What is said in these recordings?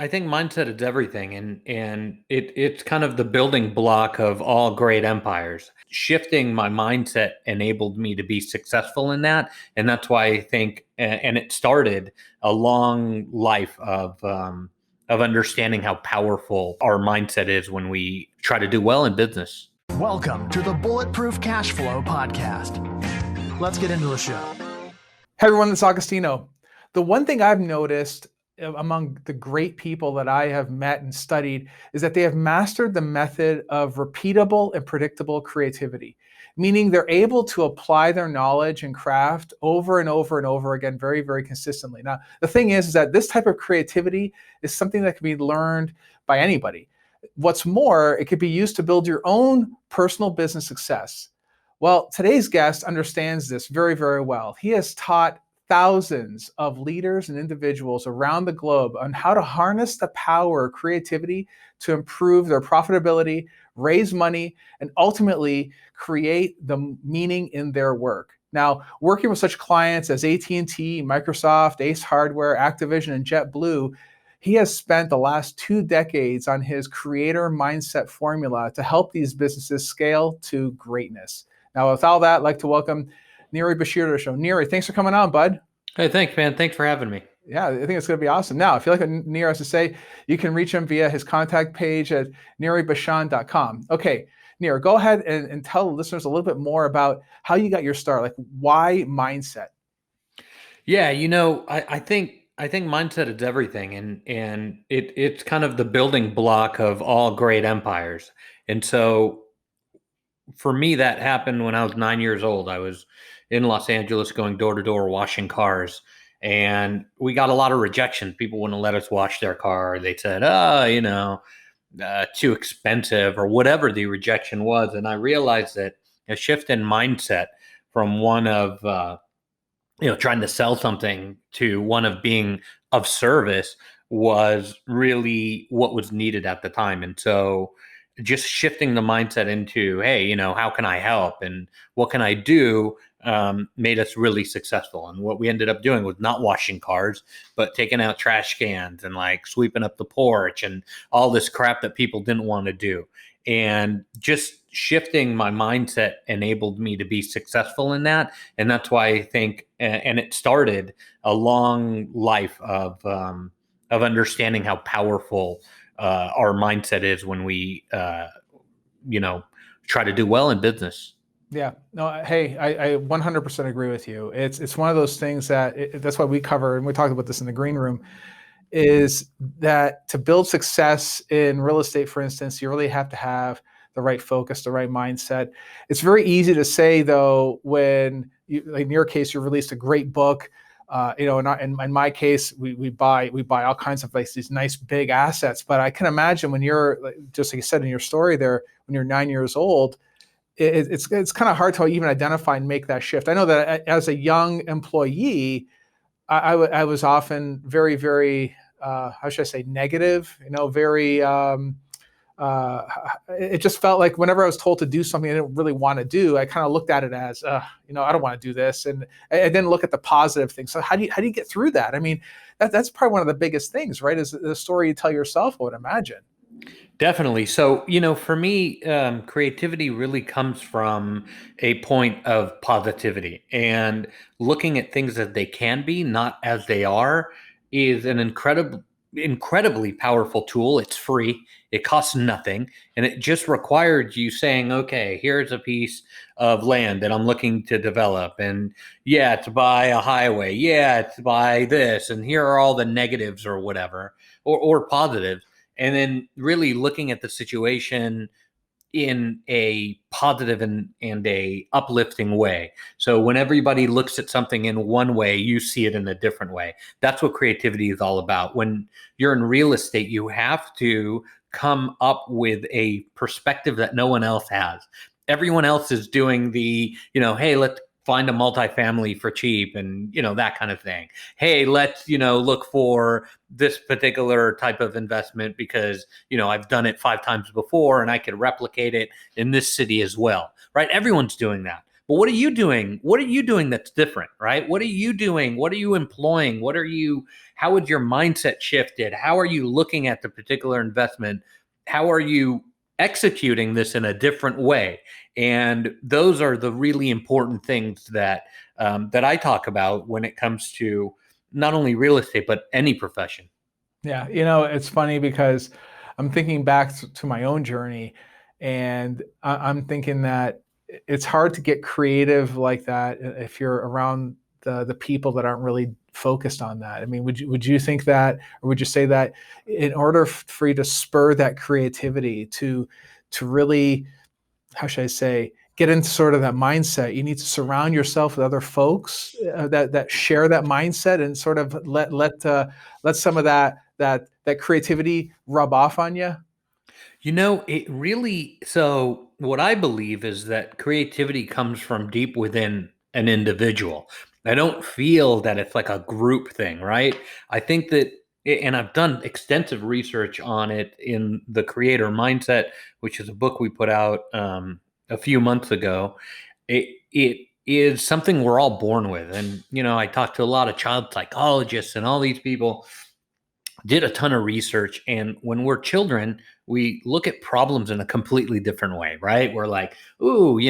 I think mindset is everything, and it's kind of the building block of all great empires. Shifting my mindset enabled me to be successful in that, and that's why I think, and it started a long life of understanding how powerful our mindset is when we try to do well in business. Welcome to the Bulletproof Cashflow podcast. Let's get into the show. Hey everyone, it's Augustino. The one thing I've noticed among the great people that I have met and studied is that they have mastered the method of repeatable and predictable creativity, meaning they're able to apply their knowledge and craft over and over and over again very, very consistently. Now, the thing is that this type of creativity is something that can be learned by anybody. What's more, it could be used to build your own personal business success. Well, today's guest understands this very, very well. He has taught thousands of leaders and individuals around the globe on how to harness the power of creativity to improve their profitability, raise money, and ultimately create the meaning in their work. Now, working with such clients as AT&T, Microsoft, Ace Hardware, Activision, and JetBlue, he has spent the last 2 decades on his creator mindset formula to help these businesses scale to greatness. Now, with all that, I'd like to welcome Nir Bashan to the show. Nir, thanks for coming on, bud. Hey, thanks, man. Thanks for having me. Yeah, I think it's going to be awesome. Now, if you like what Nir has to say, you can reach him via his contact page at nirbashan.com. Okay, Nir, go ahead and tell the listeners a little bit more about how you got your start. Like, why mindset? Yeah, I think mindset is everything, and it's kind of the building block of all great empires. And so for me, that happened when I was 9 years old. I was in Los Angeles going door to door washing cars, and we got a lot of rejection. People wouldn't let us wash their car. They said, too expensive or whatever the rejection was. And I realized that a shift in mindset from one of trying to sell something to one of being of service was really what was needed at the time. And so just shifting the mindset into, hey, how can I help and what can I do, made us really successful. And what we ended up doing was not washing cars, but taking out trash cans and like sweeping up the porch and all this crap that people didn't want to do. And just shifting my mindset enabled me to be successful in that. And that's why I think, and it started a long life of understanding how powerful our mindset is when we, try to do well in business. Yeah, no, hey, I 100% agree with you. It's one of those things that that's why we cover, and we talked about this in the green room, is that to build success in real estate, for instance, you really have to have the right focus, the right mindset. It's very easy to say, though, when you, like in your case, you released a great book. In my case, we buy all kinds of like these nice big assets. But I can imagine when you're, just like you said in your story there, when you're 9 years old, it's kind of hard to even identify and make that shift. I know that as a young employee, I was often very, very, how should I say, negative, very, it just felt like whenever I was told to do something I didn't really want to do, I kind of looked at it as, I don't want to do this. And I didn't look at the positive things. So how do you get through that? I mean, that's probably one of the biggest things, right? Is the story you tell yourself, I would imagine. Definitely. So, for me, creativity really comes from a point of positivity, and looking at things as they can be, not as they are, is an incredibly powerful tool. It's free. It costs nothing. And it just required you saying, okay, here's a piece of land that I'm looking to develop. And yeah, to buy a highway. Yeah, to buy this. And here are all the negatives or whatever, or positives. And then really looking at the situation in a positive and a uplifting way. So when everybody looks at something in one way, you see it in a different way. That's what creativity is all about. When you're in real estate, you have to come up with a perspective that no one else has. Everyone else is doing the, hey, let's find a multifamily for cheap and, that kind of thing. Hey, let's, look for this particular type of investment because, I've done it 5 times before and I could replicate it in this city as well, right? Everyone's doing that. But what are you doing? What are you doing that's different, right? What are you doing? What are you employing? How would your mindset shifted? How are you looking at the particular investment? How are you executing this in a different way? And those are the really important things that that I talk about when it comes to not only real estate but any profession. Yeah, it's funny because I'm thinking back to my own journey, and I'm thinking that it's hard to get creative like that if you're around the people that aren't really focused on that. I mean, would you think that, or would you say that in order for you to spur that creativity to really, how should I say, get into sort of that mindset, you need to surround yourself with other folks that share that mindset and sort of let some of that creativity rub off on you? It really, so what I believe is that creativity comes from deep within an individual. I don't feel that it's like a group thing, right? I think that, and I've done extensive research on it in The Creator Mindset, which is a book we put out a few months ago. It is something we're all born with. And, I talked to a lot of child psychologists and all these people, did a ton of research, and when we're children we look at problems in a completely different way, right? We're like, ooh,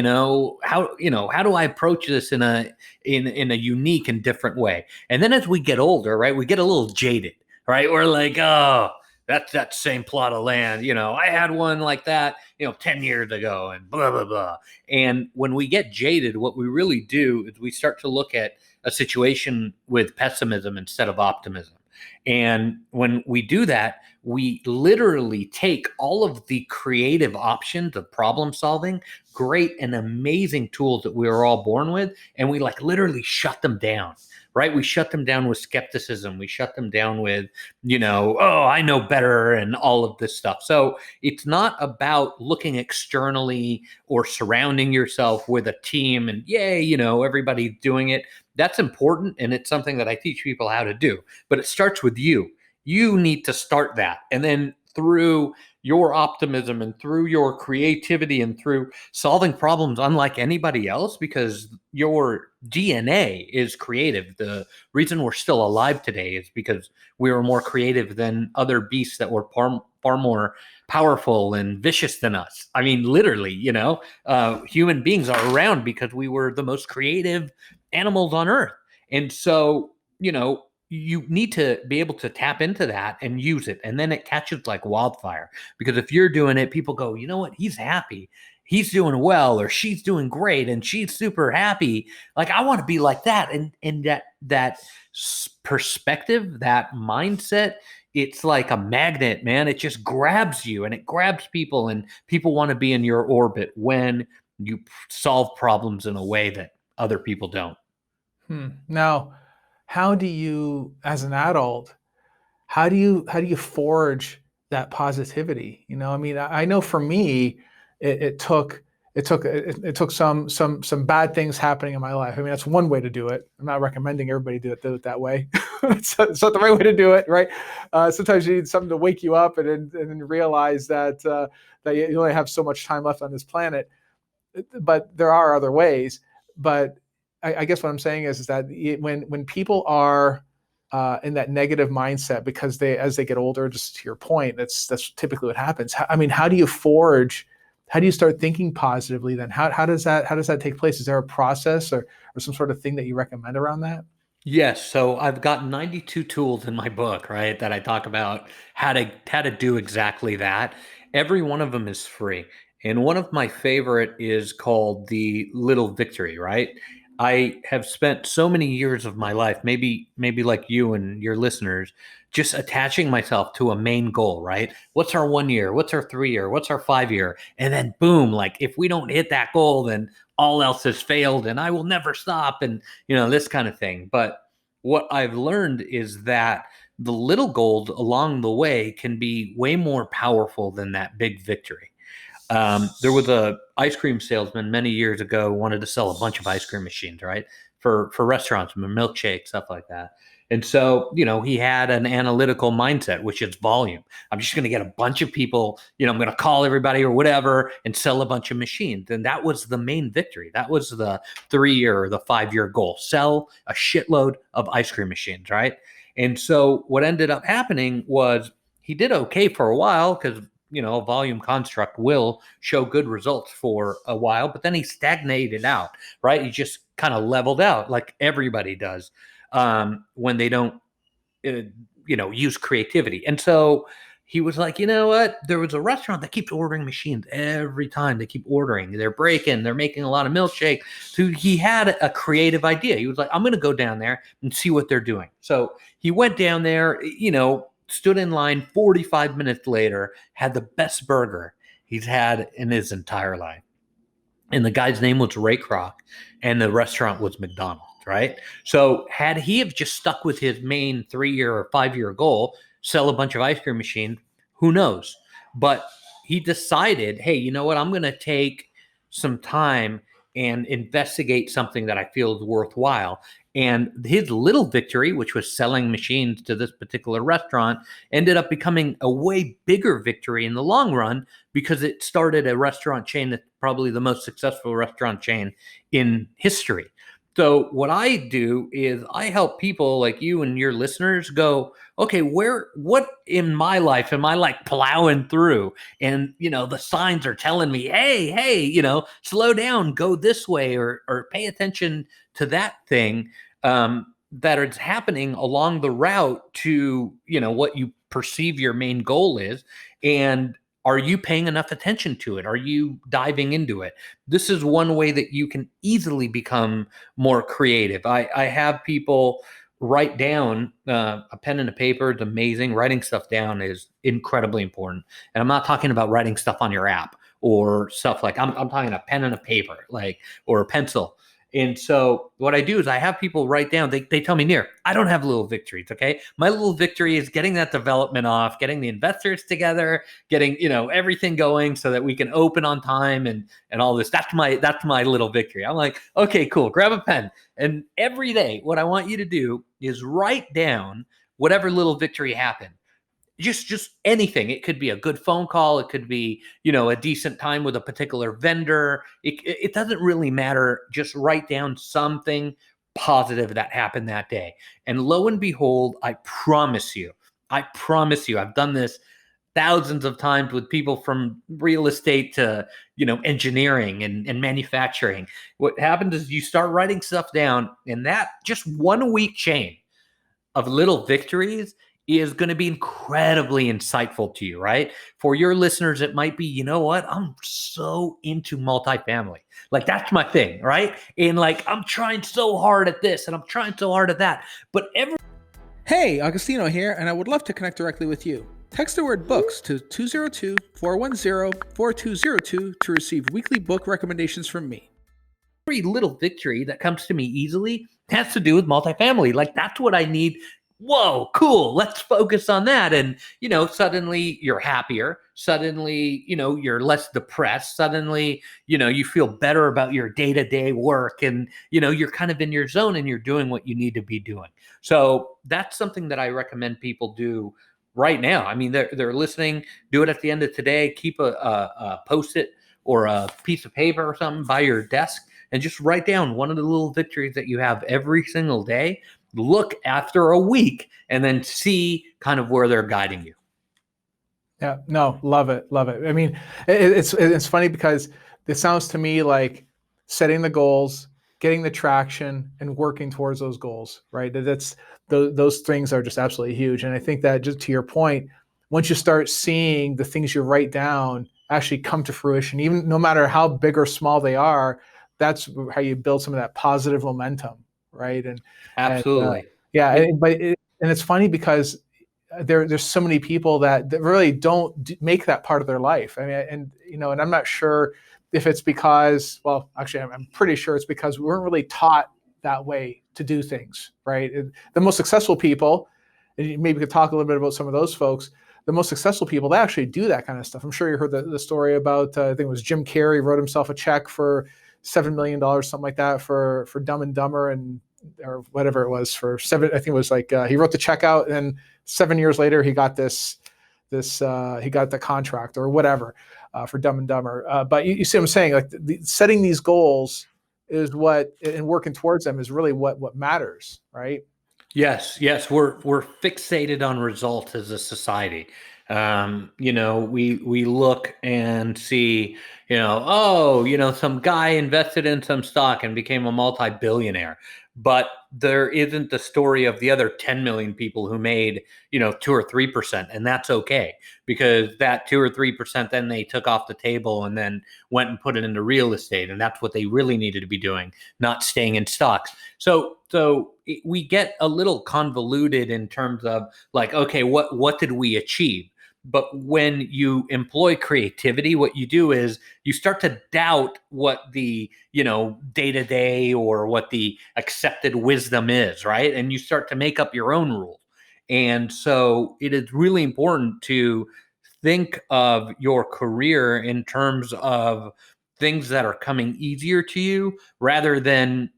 how do I approach this in a unique and different way? And then as we get older, right, we get a little jaded, right? We're like, oh, that's that same plot of land, I had one like that 10 years ago, and blah blah blah. And when we get jaded, what we really do is we start to look at a situation with pessimism instead of optimism. And when we do that, we literally take all of the creative options of problem solving, great and amazing tools that we were all born with, and we like literally shut them down, right? We shut them down with skepticism. We shut them down with, oh, I know better and all of this stuff. So it's not about looking externally or surrounding yourself with a team and yay, everybody's doing it. That's important, and it's something that I teach people how to do. But it starts with you. You need to start that. And then through your optimism and through your creativity and through solving problems unlike anybody else, because your DNA is creative. The reason we're still alive today is because we were more creative than other beasts that were far more powerful and vicious than us. I mean, literally, human beings are around because we were the most creative animals on earth. And so, you need to be able to tap into that and use it. And then it catches like wildfire. Because if you're doing it, people go, you know what? He's happy. He's doing well, or she's doing great and she's super happy. Like, I want to be like that. And that perspective, that mindset, it's like a magnet, man. It just grabs you and it grabs people, and people want to be in your orbit when you solve problems in a way that other people don't. Now, how do you, as an adult, how do you forge that positivity? I mean, I know for me, it took some bad things happening in my life. I mean, that's one way to do it. I'm not recommending everybody do it that way. It's not the right way to do it, right? Sometimes you need something to wake you up and then realize that you only have so much time left on this planet. But there are other ways. But I guess what I'm saying is that when people are in that negative mindset, because as they get older, just to your point, that's typically what happens. I mean, how do you start thinking positively then? How does that take place? Is there a process or some sort of thing that you recommend around that? Yes, so I've got 92 tools in my book, right, that I talk about how to do exactly that. Every one of them is free. And one of my favorite is called the little victory, right? I have spent so many years of my life, maybe like you and your listeners, just attaching myself to a main goal, right? What's our 1 year? What's our 3 year? What's our 5 year? And then boom, like if we don't hit that goal, then all else has failed and I will never stop, and this kind of thing. But what I've learned is that the little goals along the way can be way more powerful than that big victory. There was a ice cream salesman many years ago who wanted to sell a bunch of ice cream machines, right? For restaurants, milkshakes, stuff like that. And so, he had an analytical mindset, which is volume. I'm just going to get a bunch of people, I'm going to call everybody or whatever and sell a bunch of machines. And that was the main victory. That was the 3-year or the 5-year goal. Sell a shitload of ice cream machines, right? And so what ended up happening was he did okay for a while because, a volume construct will show good results for a while, but then he stagnated out, right? He just kind of leveled out like everybody does when they don't, use creativity. And so he was like, you know what? There was a restaurant that keeps ordering machines every time. They keep ordering. They're breaking. They're making a lot of milkshake. So he had a creative idea. He was like, I'm going to go down there and see what they're doing. So he went down there, stood in line 45 minutes later, had the best burger he's had in his entire life. And the guy's name was Ray Kroc, and the restaurant was McDonald's, right? So had he have just stuck with his main 3-year or 5-year goal, sell a bunch of ice cream machines, who knows? But he decided, hey, you know what? I'm going to take some time and investigate something that I feel is worthwhile. And his little victory, which was selling machines to this particular restaurant, ended up becoming a way bigger victory in the long run because it started a restaurant chain that's probably the most successful restaurant chain in history. So what I do is I help people like you and your listeners go, okay, what in my life am I like plowing through? And, the signs are telling me, hey, slow down, go this way, or pay attention to that thing that is happening along the route to, what you perceive your main goal is. And are you paying enough attention to it? Are you diving into it? This is one way that you can easily become more creative. I have people write down a pen and a paper. It's amazing. Writing stuff down is incredibly important. And I'm not talking about writing stuff on your app or stuff like I'm talking a pen and a paper, or a pencil. And so what I do is I have people write down, they tell me, Nir, I don't have little victories, okay? My little victory is getting that development off, getting the investors together, getting, everything going so that we can open on time and all this. That's my little victory. I'm like, okay, cool, grab a pen. And every day, what I want you to do is write down whatever little victory happened. Just anything. It could be a good phone call. It could be, a decent time with a particular vendor. It doesn't really matter. Just write down something positive that happened that day. And lo and behold, I promise you, I've done this thousands of times with people from real estate to, engineering and manufacturing. What happens is you start writing stuff down, and that just 1 week chain of little victories is going to be incredibly insightful to you, right? For your listeners, it might be, you know what? I'm so into multifamily. Like that's my thing, right? And like, I'm trying so hard at this and I'm trying so hard at that. But Hey, Agostino here, and I would love to connect directly with you. Text the word books to 202-410-4202 to receive weekly book recommendations from me. every little victory that comes to me easily has to do with multifamily. Like that's what I need. Whoa, cool. Let's focus on that. And, suddenly you're happier. Suddenly, you're less depressed. Suddenly, you feel better about your day-to-day work and, you're kind of in your zone and you're doing what you need to be doing. So that's something that I recommend people do right now. I mean, they're listening, do it at the end of today, keep a Post-it or a piece of paper or something by your desk and just write down one of the little victories that you have every single day. Look after a week and then see kind of where they're guiding you. Yeah, no, love it. I mean, it's funny because this sounds to me like setting the goals, getting the traction, and working towards those goals, right? Those things are just absolutely huge. And I think that just to your point, once you start seeing the things you write down actually come to fruition, even no matter how big or small they are, that's how you build some of that positive momentum, right? And absolutely, and it's funny because there's so many people that really don't make that part of their life. I mean, and I'm not sure if it's because, well, actually, I'm pretty sure it's because we weren't really taught that way to do things, right? The most successful people, and maybe we could talk a little bit about some of those folks. The most successful people, they actually do that kind of stuff. I'm sure you heard the story about, I think it was Jim Carrey wrote himself a check for $7 million, something like that, for Dumb and Dumber, and or whatever it was for 7. I think it was like he wrote the check out, and then 7 years later he got he got the contract or whatever for Dumb and Dumber. But you see what I'm saying? Like setting these goals is what, and working towards them is really what matters, right? Yes, we're fixated on results as a society. We look and see, some guy invested in some stock and became a multi-billionaire, but there isn't the story of the other 10 million people who made, 2 or 3%, and that's okay, because that 2 or 3% then they took off the table and then went and put it into real estate, and that's what they really needed to be doing, not staying in stocks. So we get a little convoluted in terms of like, okay, what did we achieve? But when you employ creativity, what you do is you start to doubt what the, day-to-day or what the accepted wisdom is, right? And you start to make up your own rules. And so it is really important to think of your career in terms of things that are coming easier to you, rather than,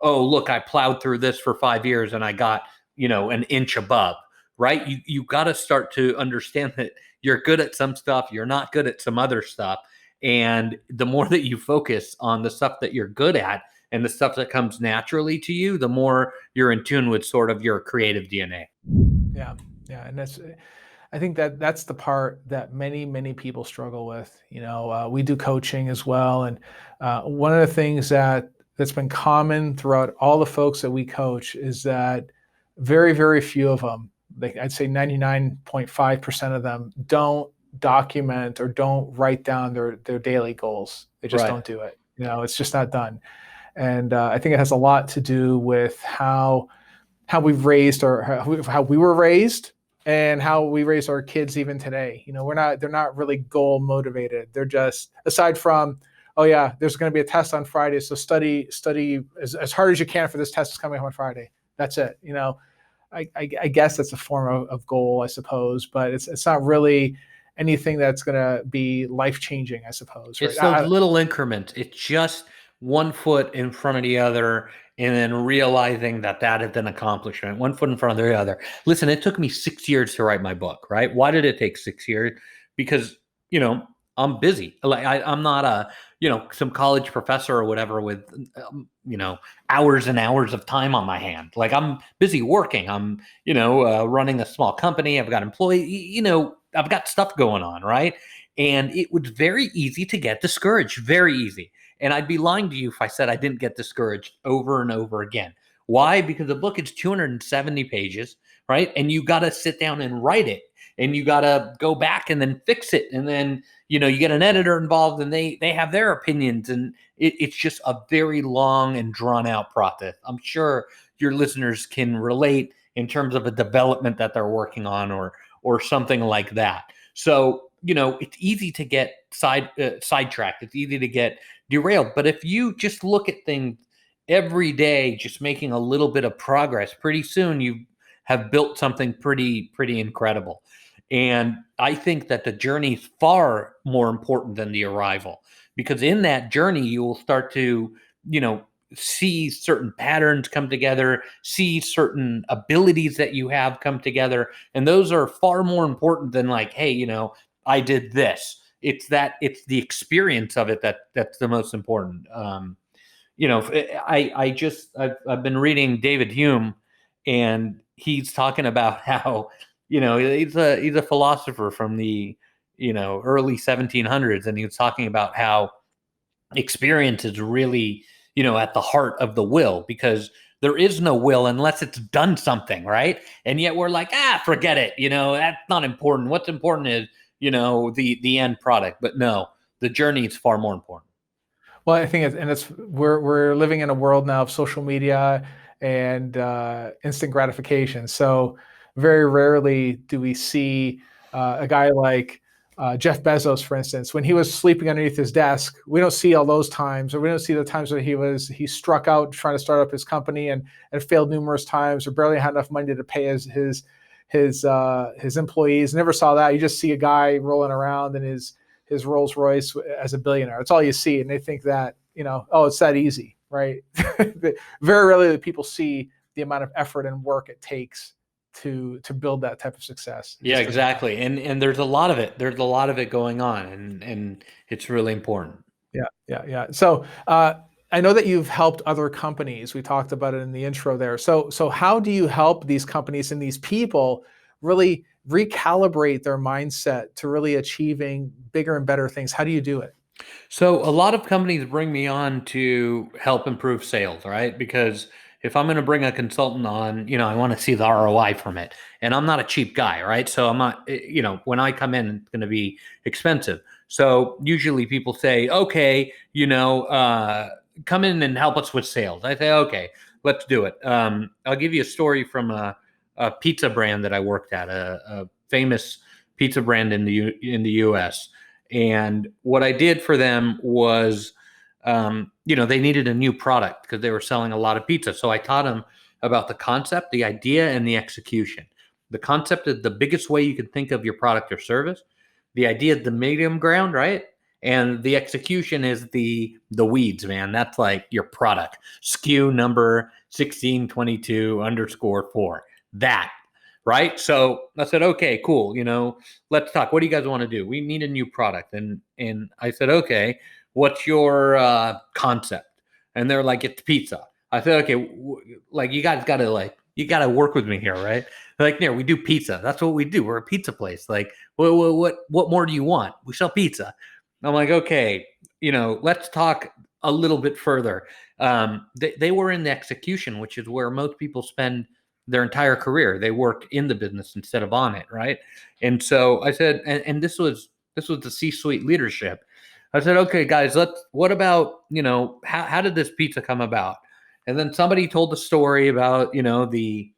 oh, look, I plowed through this for 5 years and I got, an inch above. Right? You got to start to understand that you're good at some stuff, you're not good at some other stuff. And the more that you focus on the stuff that you're good at and the stuff that comes naturally to you, the more you're in tune with sort of your creative DNA. Yeah. And I think that's the part that many people struggle with. We do coaching as well. And one of the things that's been common throughout all the folks that we coach is that very, very few of them, I'd say 99.5% of them, don't document or don't write down their daily goals. They just don't do it. It's just not done. And I think it has a lot to do with how we've raised, or how we were raised, and how we raise our kids even today. They're not really goal motivated. They're just, aside from, oh yeah, there's going to be a test on Friday, so study as hard as you can for this test that's coming up on Friday. That's it. I guess that's a form of goal, I suppose, but it's not really anything that's going to be life-changing, I suppose. Right? It's those little increments. It's just one foot in front of the other, and then realizing that is an accomplishment, one foot in front of the other. Listen, it took me 6 years to write my book, right? Why did it take 6 years? Because, I'm busy. Like I'm not a, some college professor or whatever with, hours and hours of time on my hand. Like I'm busy working. I'm, running a small company. I've got employees, I've got stuff going on, right? And it was very easy to get discouraged, very easy. And I'd be lying to you if I said I didn't get discouraged over and over again. Why? Because the book is 270 pages, right? And you got to sit down and write it. And you got to go back and then fix it. And then, you get an editor involved, and they have their opinions. And it's just a very long and drawn out process. I'm sure your listeners can relate in terms of a development that they're working on or something like that. So, it's easy to get sidetracked. It's easy to get derailed. But if you just look at things every day, just making a little bit of progress, pretty soon you have built something pretty incredible. And I think that the journey is far more important than the arrival, because in that journey, you will start to, see certain patterns come together, see certain abilities that you have come together. And those are far more important than like, hey, I did this. It's the experience of it that's the most important. I've been reading David Hume, and he's talking about how, he's a philosopher from the, early 1700s. And he was talking about how experience is really, at the heart of the will, because there is no will unless it's done something, right? And yet we're like, forget it. That's not important. What's important is, the end product. But no, the journey is far more important. Well, I think we're living in a world now of social media and instant gratification. So very rarely do we see a guy like Jeff Bezos, for instance, when he was sleeping underneath his desk. We don't see all those times, or we don't see the times when he struck out trying to start up his company and failed numerous times, or barely had enough money to pay his employees. Never saw that. You just see a guy rolling around in his Rolls Royce as a billionaire. That's all you see, and they think that it's that easy, right? Very rarely do people see the amount of effort and work it takes to build that type of success. It Yeah, just doesn't happen. exactly. And there's a lot of it. There's a lot of it going on, and it's really important. Yeah. So I know that you've helped other companies. We talked about it in the intro there. So how do you help these companies and these people really recalibrate their mindset to really achieving bigger and better things? How do you do it? So a lot of companies bring me on to help improve sales, right? Because if I'm going to bring a consultant on, I want to see the ROI from it. And I'm not a cheap guy, right? So I'm not, when I come in, it's going to be expensive. So usually people say, okay, come in and help us with sales. I say, okay, let's do it. I'll give you a story from a pizza brand that I worked at, a famous pizza brand in the US. And what I did for them was, they needed a new product because they were selling a lot of pizza. So I taught them about the concept, the idea, and the execution. The concept is the biggest way you can think of your product or service. The idea is the medium ground, right? And the execution is the weeds, man. That's like your product. SKU number 1622 underscore 4. That, right? So I said, okay, cool. Let's talk. What do you guys want to do? We need a new product. And I said, okay, what's your concept? And they're like, it's pizza. I said, okay, you guys you gotta work with me here, right? They're like, Nir, we do pizza. That's what we do. We're a pizza place. Like, what more do you want? We sell pizza. I'm like, okay, let's talk a little bit further. They were in the execution, which is where most people spend their entire career. They work in the business instead of on it, right? And so I said, and this was the C-suite leadership. I said, okay, guys, what about, how did this pizza come about? And then somebody told the story about, the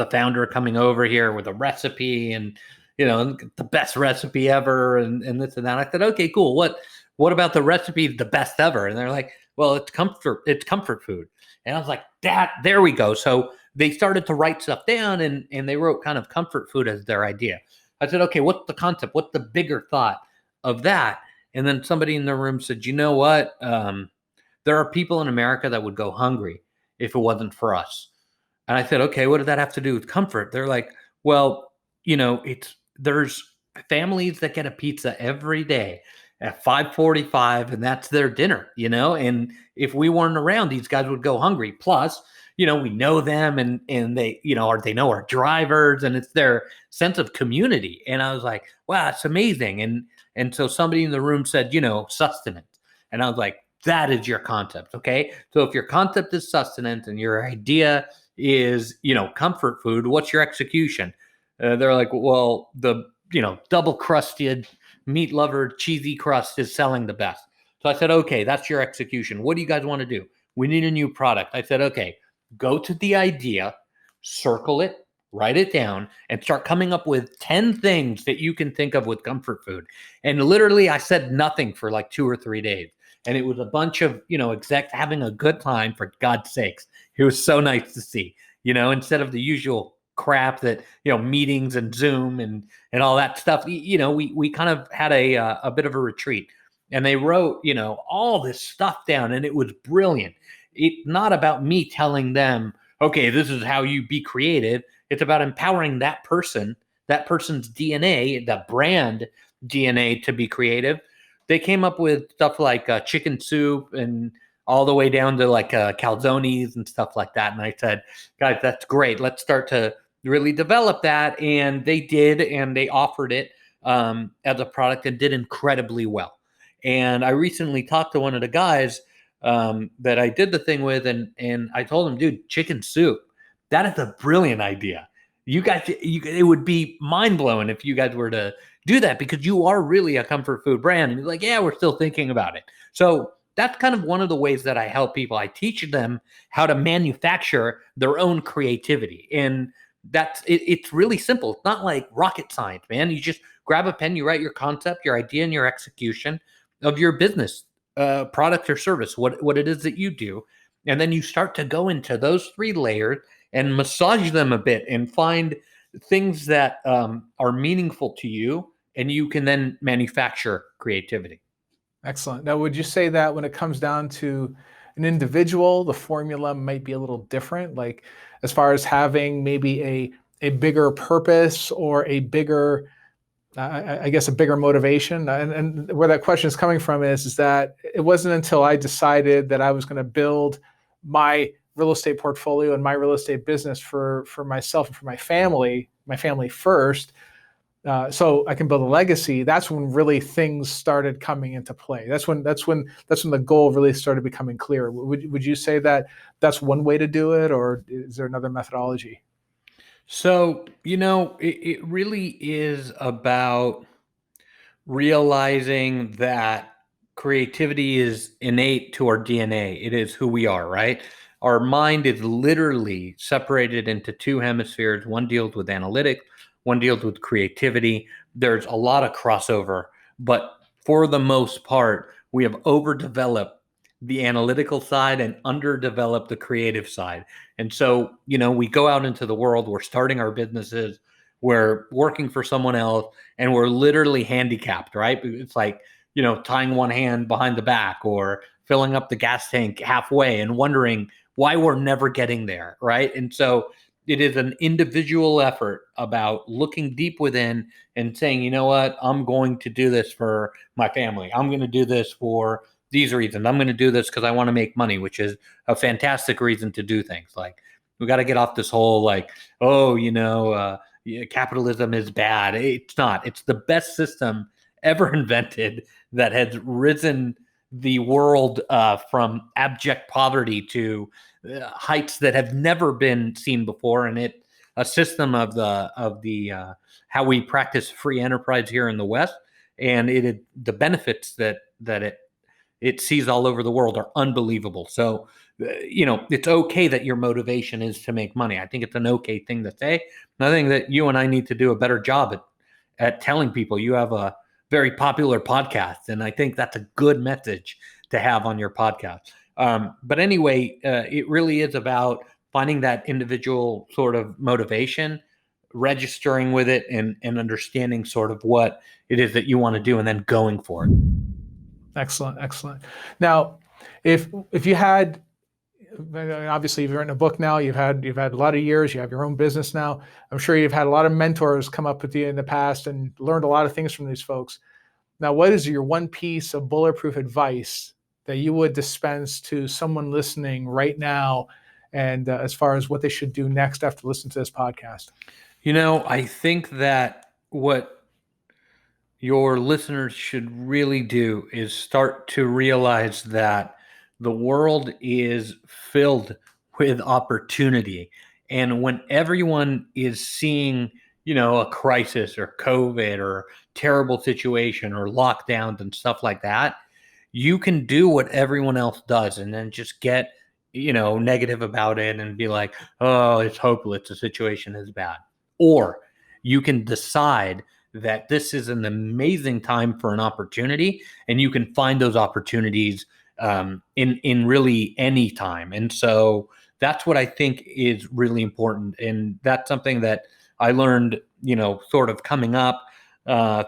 founder coming over here with a recipe and, the best recipe ever and this and that. I said, okay, cool. What about the recipe the best ever? And they're like, well, it's comfort food. And I was like, there we go. So they started to write stuff down and they wrote kind of comfort food as their idea. I said, okay, what's the concept? What's the bigger thought of that? And then somebody in the room said, you know what? There are people in America that would go hungry if it wasn't for us. And I said, okay, what did that have to do with comfort? They're like, well, there's families that get a pizza every day at 5:45 and that's their dinner, and if we weren't around, these guys would go hungry. Plus, we know them and they, or they know our drivers and it's their sense of community. And I was like, wow, it's amazing. And so somebody in the room said, sustenance. And I was like, that is your concept. Okay. So if your concept is sustenance and your idea is, comfort food, what's your execution? They're like, well, the, double crusted meat lover cheesy crust is selling the best. So I said, okay, that's your execution. What do you guys want to do? We need a new product. I said, okay, go to the idea, circle it, write it down, and start coming up with 10 things that you can think of with comfort food. And literally, I said nothing for like 2 or 3 days. And it was a bunch of, execs having a good time, for God's sakes. It was so nice to see, instead of the usual crap that, meetings and Zoom and all that stuff, we kind of had a bit of a retreat. And they wrote, all this stuff down, and it was brilliant. It's not about me telling them, okay, this is how you be creative. It's about empowering that person's DNA, the brand DNA, to be creative. They came up with stuff like chicken soup and all the way down to like calzones and stuff like that. And I said, guys, that's great. Let's start to really develop that. And they did, and they offered it as a product and did incredibly well. And I recently talked to one of the guys that I did the thing with, and I told him, dude, chicken soup, that is a brilliant idea. You guys, it would be mind blowing if you guys were to do that, because you are really a comfort food brand. And you're like, yeah, we're still thinking about it. So that's kind of one of the ways that I help people. I teach them how to manufacture their own creativity. And it's really simple. It's not like rocket science, man. You just grab a pen, you write your concept, your idea, and your execution of your business, product or service, what it is that you do. And then you start to go into those 3 layers and massage them a bit and find things that are meaningful to you, and you can then manufacture creativity. Excellent. Now, would you say that when it comes down to, an individual, the formula might be a little different, like as far as having maybe a bigger purpose or a bigger, I guess, a bigger motivation. And where that question is coming from is that it wasn't until I decided that I was going to build my real estate portfolio and my real estate business for myself and for my family first, so I can build a legacy. That's when really things started coming into play. That's when the goal really started becoming clear. Would you say that that's one way to do it, or is there another methodology? So, it really is about realizing that creativity is innate to our DNA. It is who we are, right? Our mind is literally separated into two hemispheres. One deals with analytics, one deals with creativity. There's a lot of crossover, but for the most part, we have overdeveloped the analytical side and underdeveloped the creative side. And so, we go out into the world, we're starting our businesses, we're working for someone else, and we're literally handicapped, right? It's like, tying one hand behind the back or filling up the gas tank halfway and wondering why we're never getting there, right? And so it is an individual effort about looking deep within and saying, you know what, I'm going to do this for my family. I'm going to do this for these reasons. I'm going to do this because I want to make money, which is a fantastic reason to do things. Like, we got to get off this whole like, oh, capitalism is bad. It's not. It's the best system ever invented that has risen the world from abject poverty to heights that have never been seen before. And a system of the how we practice free enterprise here in the West, and the benefits that it sees all over the world are unbelievable. So, it's okay that your motivation is to make money. I think it's an okay thing to say. I think that you and I need to do a better job at telling people. You have a very popular podcast, and I think that's a good message to have on your podcast. But anyway, it really is about finding that individual sort of motivation, registering with it, and understanding sort of what it is that you want to do, and then going for it. Excellent. Now, if you had, obviously you've written a book now, you've had a lot of years, you have your own business now. I'm sure you've had a lot of mentors come up with you in the past and learned a lot of things from these folks. Now, what is your one piece of bulletproof advice that you would dispense to someone listening right now, and as far as what they should do next after listening to this podcast? I think that what your listeners should really do is start to realize that the world is filled with opportunity. And when everyone is seeing, a crisis or COVID or terrible situation or lockdowns and stuff like that, you can do what everyone else does and then just get, negative about it and be like, oh, it's hopeless. The situation is bad. Or you can decide that this is an amazing time for an opportunity, and you can find those opportunities in really any time. And so that's what I think is really important. And that's something that I learned, sort of coming up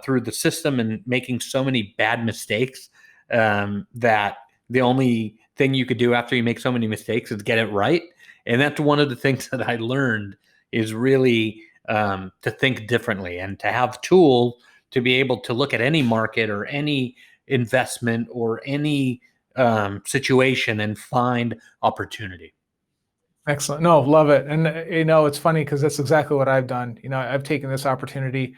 through the system and making so many bad mistakes, that the only thing you could do after you make so many mistakes is get it right. And that's one of the things that I learned, is really to think differently and to have tools to be able to look at any market or any investment or any situation and find opportunity. Excellent. No, love it. And it's funny because that's exactly what I've done. I've taken this opportunity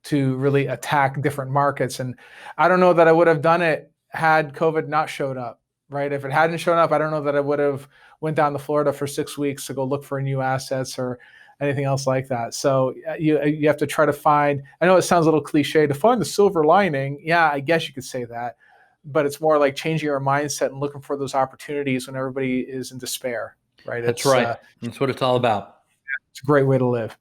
to really attack different markets, and I don't know that I would have done it had COVID not showed up. Right? If it hadn't shown up, I don't know that I would have went down to Florida for 6 weeks to go look for new assets or anything else like that. So you have to try to find, I know it sounds a little cliche, to find the silver lining. Yeah, I guess you could say that, but it's more like changing your mindset and looking for those opportunities when everybody is in despair, right? That's right. That's what it's all about. It's a great way to live.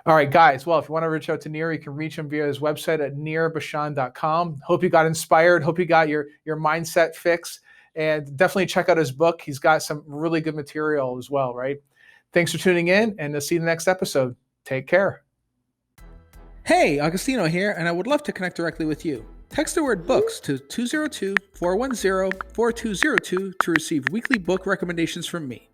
All right, guys. Well, if you want to reach out to Nir, you can reach him via his website at nirbashan.com. Hope you got inspired. Hope you got your mindset fix. And definitely check out his book. He's got some really good material as well, right? Thanks for tuning in, and I'll see you in the next episode. Take care. Hey, Agostino here, and I would love to connect directly with you. Text the word books to 202-410-4202 to receive weekly book recommendations from me.